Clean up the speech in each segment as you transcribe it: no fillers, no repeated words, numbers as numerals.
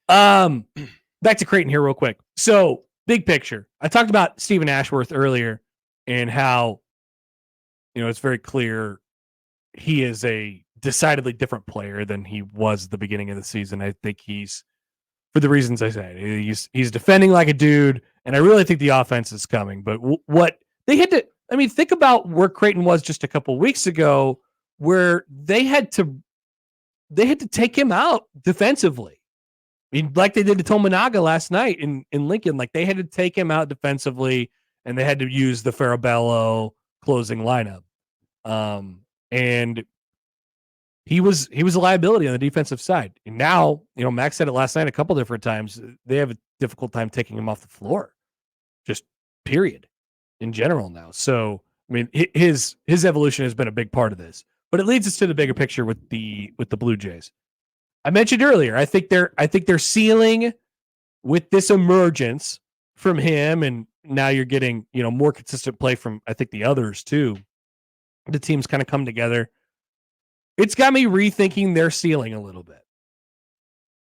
Back to Creighton here real quick. So, big picture. I talked about Stephen Ashworth earlier and how, it's very clear he is a decidedly different player than he was at the beginning of the season. I think he's, for the reasons I said, he's defending like a dude, and I really think the offense is coming. But what they had to, think about where Creighton was just a couple weeks ago, where they had to take him out defensively. Like they did to Tominaga last night in Lincoln, like they had to take him out defensively, and they had to use the Farabello closing lineup. And he was a liability on the defensive side. And now, Max said it last night a couple different times. They have a difficult time taking him off the floor, just period, in general now. So, his evolution has been a big part of this. But it leads us to the bigger picture with the Blue Jays. I mentioned earlier, I think they're ceiling with this emergence from him, and now you're getting, more consistent play from, I think, the others too. The teams kind of come together. It's got me rethinking their ceiling a little bit.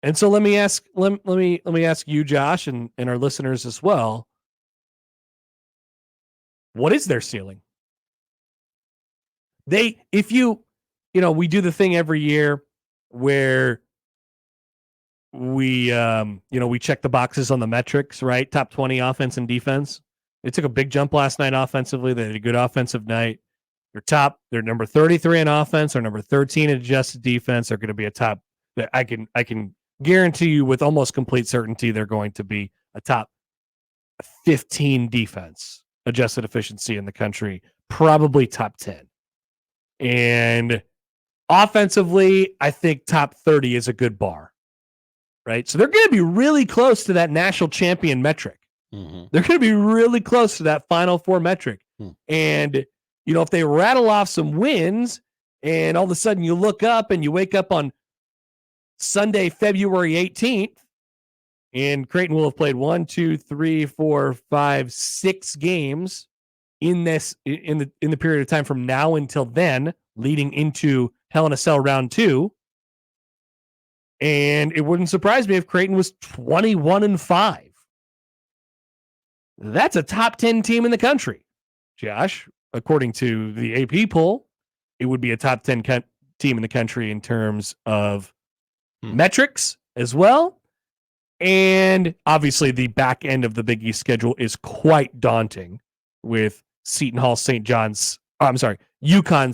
And so let me ask you, Josh, and our listeners as well. What is their ceiling? We do the thing every year where we check the boxes on the metrics, right? Top 20 offense and defense. They took a big jump last night offensively. They had a good offensive night. They're number 33 in offense or number 13 in adjusted defense. They're going to be a top. I can guarantee you with almost complete certainty they're going to be a top 15 defense adjusted efficiency in the country, probably top 10. And offensively, I think top 30 is a good bar, right? So they're going to be really close to that national champion metric. Mm-hmm. They're going to be really close to that Final Four metric. And, if they rattle off some wins and all of a sudden you look up and you wake up on Sunday, February 18th, and Creighton will have played 6 games in the period of time from now until then, leading into Hell in a Cell round 2. And it wouldn't surprise me if Creighton was 21-5. That's a top 10 team in the country. Josh, according to the AP poll, it would be a top 10 team in the country in terms of metrics as well. And obviously the back end of the Big East schedule is quite daunting with Seton Hall, UConn,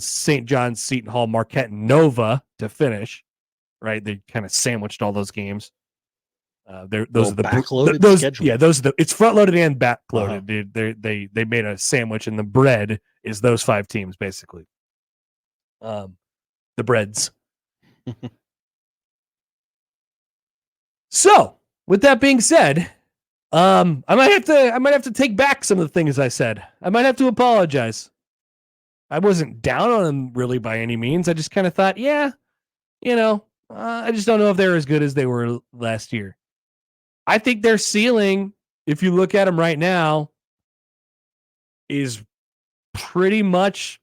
St. John's, Seton Hall, Marquette, and Nova to finish. Right, they kind of sandwiched all those games. Those are the backloaded schedule. Yeah, it's front loaded and backloaded. Uh-huh. They made a sandwich, and the bread is those 5 teams basically. The breads. So, with that being said, I might have to take back some of the things I said. I might have to apologize. I wasn't down on them really by any means. I just kind of thought, I just don't know if they're as good as they were last year. I think their ceiling, if you look at them right now, is pretty much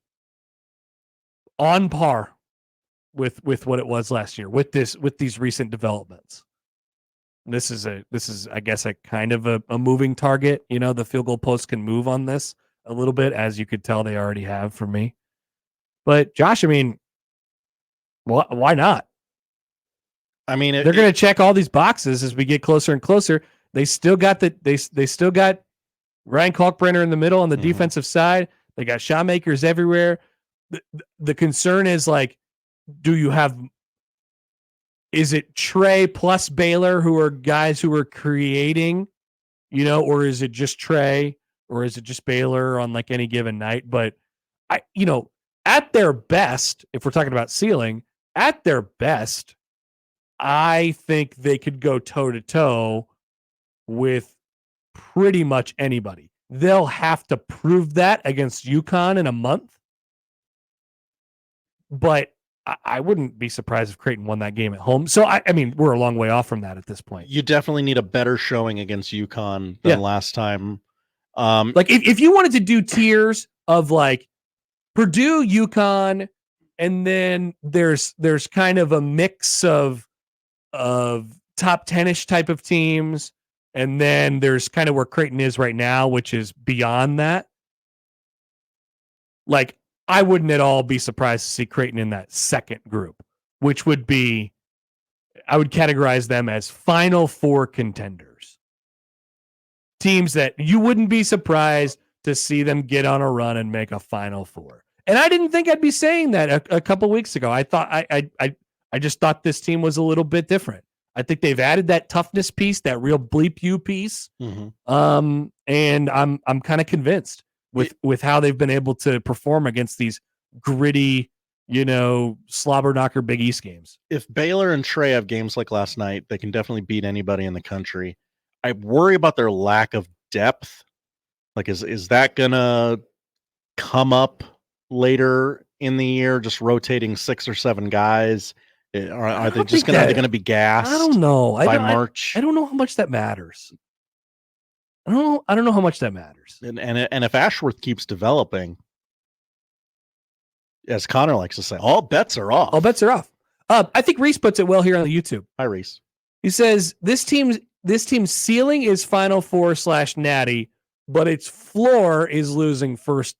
on par with what it was last year with these recent developments. This is I guess a kind of a moving target. The field goal post can move on this a little bit, as you could tell they already have for me. But Josh, why not? They're going to check all these boxes as we get closer and closer. They still got they still got Ryan Kalkbrenner in the middle on the defensive side. They got shot makers everywhere. The concern is is it Trey plus Baylor who are guys who are creating, or is it just Trey, or is it just Baylor on like any given night? But at their best, if we're talking about ceiling, at their best, I think they could go toe-to-toe with pretty much anybody. They'll have to prove that against UConn in a month. But I wouldn't be surprised if Creighton won that game at home. So, we're a long way off from that at this point. You definitely need a better showing against UConn than last time. If you wanted to do tiers of like Purdue, UConn, and then there's kind of a mix of top 10-ish type of teams. And then there's kind of where Creighton is right now, which is beyond that. Like, I wouldn't at all be surprised to see Creighton in that second group, which would be, I would categorize them as Final Four contenders. Teams that you wouldn't be surprised to see them get on a run and make a Final Four. And I didn't think I'd be saying that a couple weeks ago. I thought I just thought this team was a little bit different. I think they've added that toughness piece, that real bleep you piece. And I'm kind of convinced with how they've been able to perform against these gritty, slobber knocker Big East games. If Baylor and Trey have games like last night, they can definitely beat anybody in the country. I worry about their lack of depth. Like, is that gonna come up later in the year? Just rotating 6 or 7 guys? Are they just gonna be gassed? I don't know. By March, I don't know how much that matters. I don't know how much that matters. And if Ashworth keeps developing, as Connor likes to say, all bets are off. All bets are off. I think Reese puts it well here on the YouTube. Hi, Reese. He says this team's ceiling is Final Four / Natty, but its floor is losing first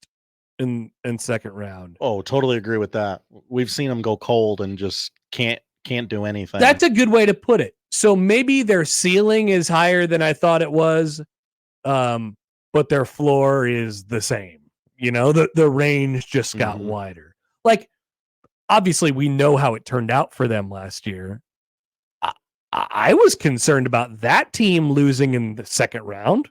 and second round. Oh, totally agree with that. We've seen them go cold and just can't do anything. That's a good way to put it. So maybe their ceiling is higher than I thought it was, but their floor is the same. The range just got wider. Like, obviously, we know how it turned out for them last year. I was concerned about that team losing in the second round.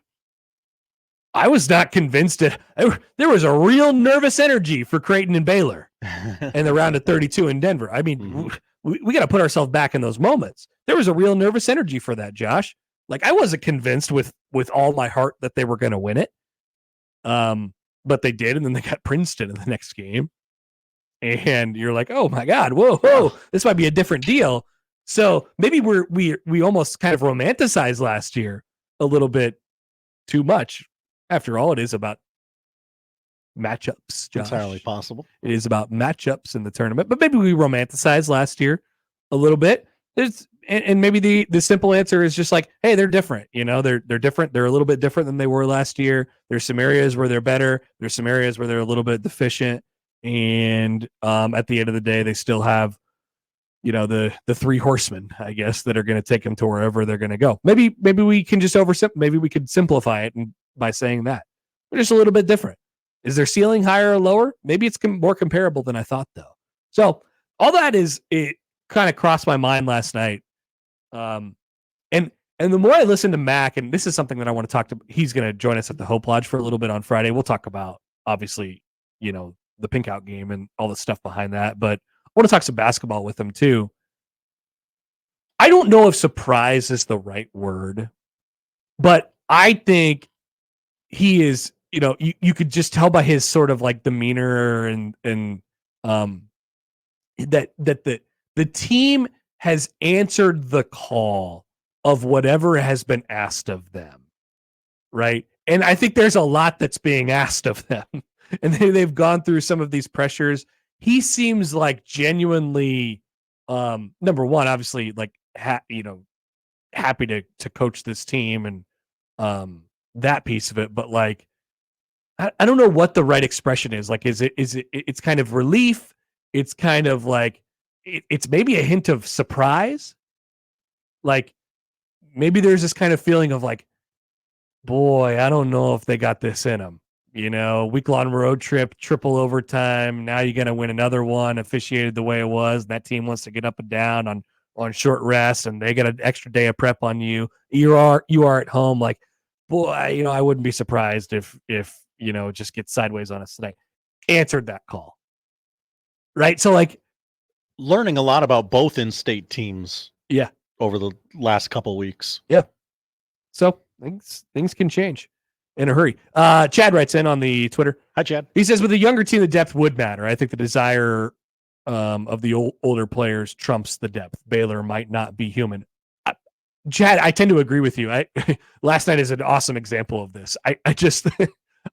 I was not convinced there was a real nervous energy for Creighton and Baylor in the round of 32 in Denver. I mean, we got to put ourselves back in those moments. There was a real nervous energy for that, Josh. Like, I wasn't convinced with all my heart that they were going to win it. But they did, and then they got Princeton in the next game. And you're like, oh my God, whoa, this might be a different deal. So maybe we almost kind of romanticized last year a little bit too much. After all, it is about matchups, Josh. Entirely possible. It is about matchups in the tournament, but maybe we romanticized last year a little bit. And maybe the simple answer is just like, hey, they're different. They're different. They're a little bit different than they were last year. There's some areas where they're better. There's some areas where they're a little bit deficient. And at the end of the day, they still have, the 3 horsemen, I guess, that are going to take them to wherever they're going to go. Maybe we can just maybe we could simplify it by saying that they're just a little bit different. Is their ceiling higher or lower? Maybe it's more comparable than I thought, though. So all that it kind of crossed my mind last night. And the more I listen to Mac, and this is something that I want to talk to, he's going to join us at the Hope Lodge for a little bit on Friday. We'll talk about, obviously, the pink out game and all the stuff behind that, but I want to talk some basketball with him too. I don't know if surprise is the right word, but I think he is, you could just tell by his sort of like demeanor and that the team has answered the call of whatever has been asked of them. Right. And I think there's a lot that's being asked of them. And they've gone through some of these pressures. He seems like genuinely, number one, obviously, like happy to coach this team and that piece of it. But like, I don't know what the right expression is. Like, it's kind of relief. It's kind of like it's maybe a hint of surprise. Like, maybe there's this kind of feeling of like, boy, I don't know if they got this in them. Week-long road trip, triple overtime. Now you're going to win another one, officiated the way it was. That team wants to get up and down on short rest, and they got an extra day of prep on you. You are at home. Like, boy, I wouldn't be surprised if it just gets sideways on us today. Answered that call. Right? So, like, learning a lot about both in-state teams. Yeah. Over the last couple weeks. Yeah. So things can change in a hurry. Chad writes in on the Twitter. Hi, Chad. He says, with a younger team, the depth would matter. I think the desire of the older players trumps the depth. Baylor might not be human. Chad, I tend to agree with you. Last night is an awesome example of this. I just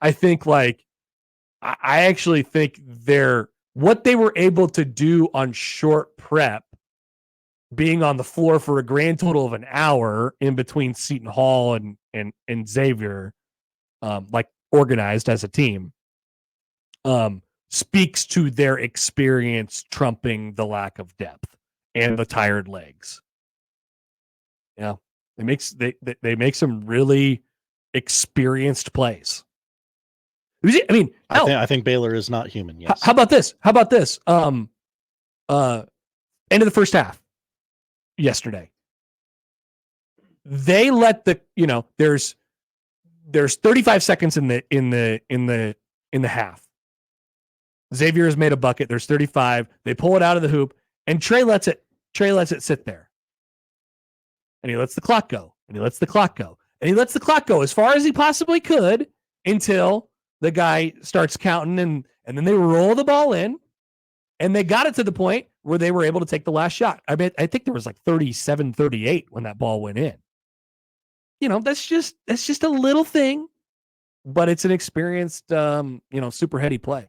I think like I actually think what they were able to do on short prep being on the floor for a grand total of an hour in between Seton Hall and Xavier, like organized as a team, speaks to their experience trumping the lack of depth and the tired legs. Yeah, they make some really experienced plays. I mean, I think Baylor is not human. Yes. How about this? End of the first half yesterday. They let there's 35 seconds in the half. Xavier has made a bucket. There's 35. They pull it out of the hoop, and Trey lets it sit there. And he lets the clock go. And he lets the clock go. And he lets the clock go as far as he possibly could until the guy starts counting, and then they roll the ball in, and they got it to the point where they were able to take the last shot. I mean, I think there was like 37-38 when that ball went in. That's just a little thing, but it's an experienced, super heady play.